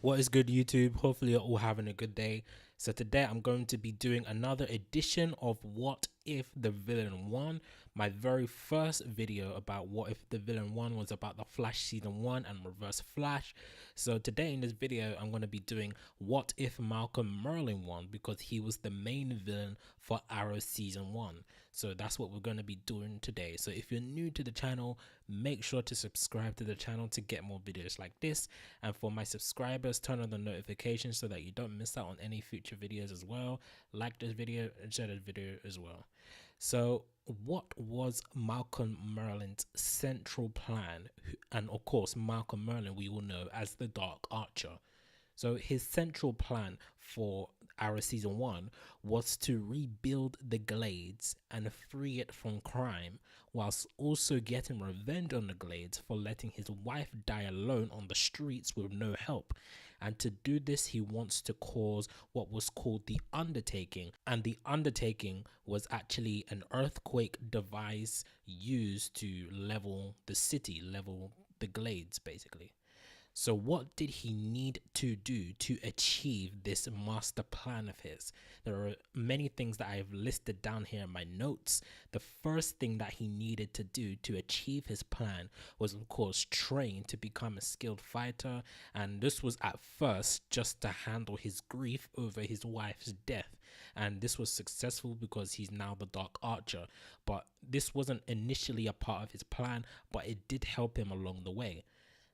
What is good, YouTube? Hopefully you're all having a good day. So today I'm going to be doing another edition of What If the Villain Won. My very first video about What If the Villain Won was about the Flash Season 1 and Reverse Flash. So today in this video I'm going to be doing What If Malcolm Merlyn won, because he was the main villain for Arrow Season 1. So that's what we're going to be doing today. So if you're new to the channel, make sure to subscribe to the channel to get more videos like this. And for my subscribers, turn on the notifications so that you don't miss out on any future videos as well. Like this video and share this video as well. So what was Malcolm Merlyn's central plan? And of course, Malcolm Merlyn we all know as the Dark Archer. So his central plan for Arrow Season 1 was to rebuild the Glades and free it from crime, whilst also getting revenge on the Glades for letting his wife die alone on the streets with no help. And to do this, he wants to cause what was called the Undertaking. And the Undertaking was actually an earthquake device used to level the city, level the Glades basically. So what did he need to do to achieve this master plan of his? There are many things that I've listed down here in my notes. The first thing that he needed to do to achieve his plan was, of course, train to become a skilled fighter. And this was at first just to handle his grief over his wife's death. And this was successful because he's now the Dark Archer. But this wasn't initially a part of his plan, but it did help him along the way.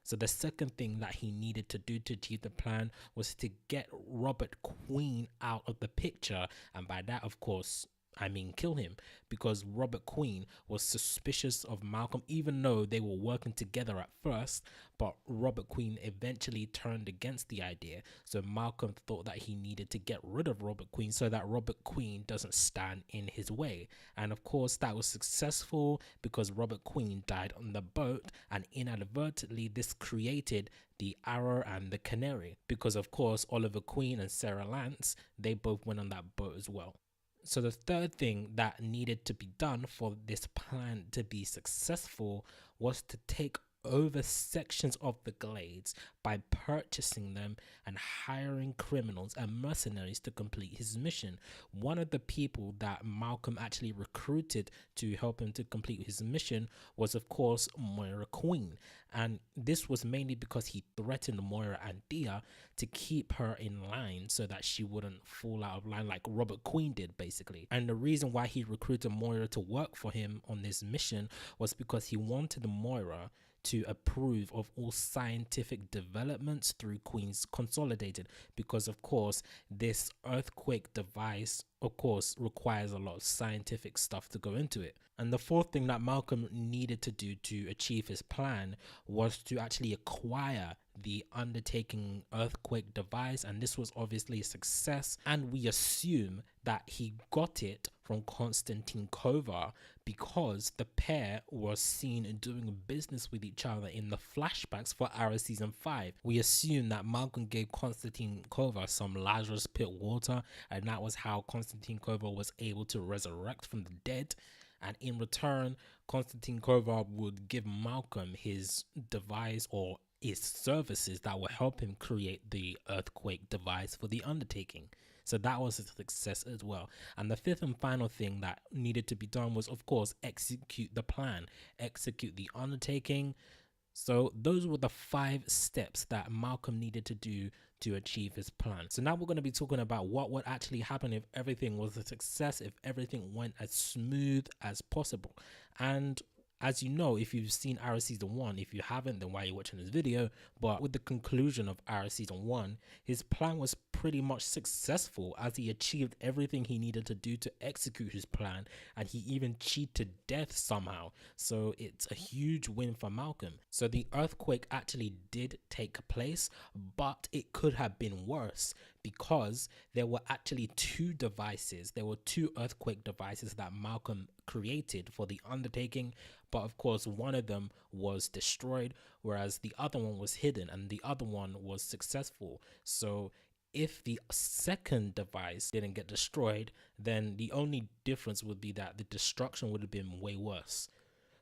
So the second thing that he needed to do to achieve the plan was to get Robert Queen out of the picture. And by that, of course, I mean kill him, because Robert Queen was suspicious of Malcolm, even though they were working together at first. But Robert Queen eventually turned against the idea. So Malcolm thought that he needed to get rid of Robert Queen so that Robert Queen doesn't stand in his way. And of course that was successful because Robert Queen died on the boat, and inadvertently this created the Arrow and the Canary, because of course Oliver Queen and Sarah Lance, they both went on that boat as well. So the third thing that needed to be done for this plan to be successful was to take over sections of the Glades by purchasing them and hiring criminals and mercenaries to complete his mission. One of the people that Malcolm actually recruited to help him to complete his mission was, of course, Moira Queen. And this was mainly because he threatened Moira and Dia to keep her in line so that she wouldn't fall out of line like Robert Queen did basically. And the reason why he recruited Moira to work for him on this mission was because he wanted Moira to approve of all scientific developments through Queen's Consolidated, because of course this earthquake device of course requires a lot of scientific stuff to go into it. And the fourth thing that Malcolm needed to do to achieve his plan was to actually acquire the Undertaking earthquake device, and this was obviously a success, and we assume that he got it from Konstantin Kovar because the pair was seen doing business with each other in the flashbacks for Arrow Season 5. We assume that Malcolm gave Konstantin Kovar some Lazarus Pit water, and that was how Konstantin Kovar was able to resurrect from the dead. And in return, Konstantin Kovar would give Malcolm his device or his services that will help him create the earthquake device for the Undertaking. So that was a success as well. And the fifth and final thing that needed to be done was, of course, execute the plan, execute the Undertaking. So those were the 5 steps that Malcolm needed to do to achieve his plan. So now we're going to be talking about what would actually happen if everything was a success, if everything went as smooth as possible. And as you know, if you've seen Arrow Season 1, if you haven't, then why are you watching this video? But with the conclusion of Arrow Season 1, his plan was pretty much successful, as he achieved everything he needed to do to execute his plan, and he even cheated death somehow. So it's a huge win for Malcolm. So the earthquake actually did take place, but it could have been worse, because there were actually 2 devices. There were 2 earthquake devices that Malcolm created for the Undertaking, but of course one of them was destroyed, whereas the other one was hidden, and the other one was successful. So if the second device didn't get destroyed, then the only difference would be that the destruction would have been way worse.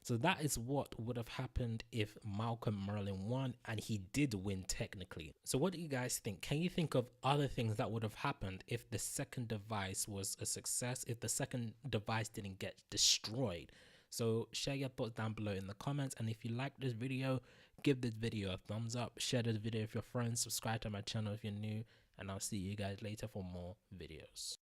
So that is what would have happened if Malcolm Merlyn won, and he did win technically. So what do you guys think? Can you think of other things that would have happened if the second device was a success, if the second device didn't get destroyed? So share your thoughts down below in the comments, and if you like this video, give this video a thumbs up, share this video with your friends, subscribe to my channel if you're new, and I'll see you guys later for more videos.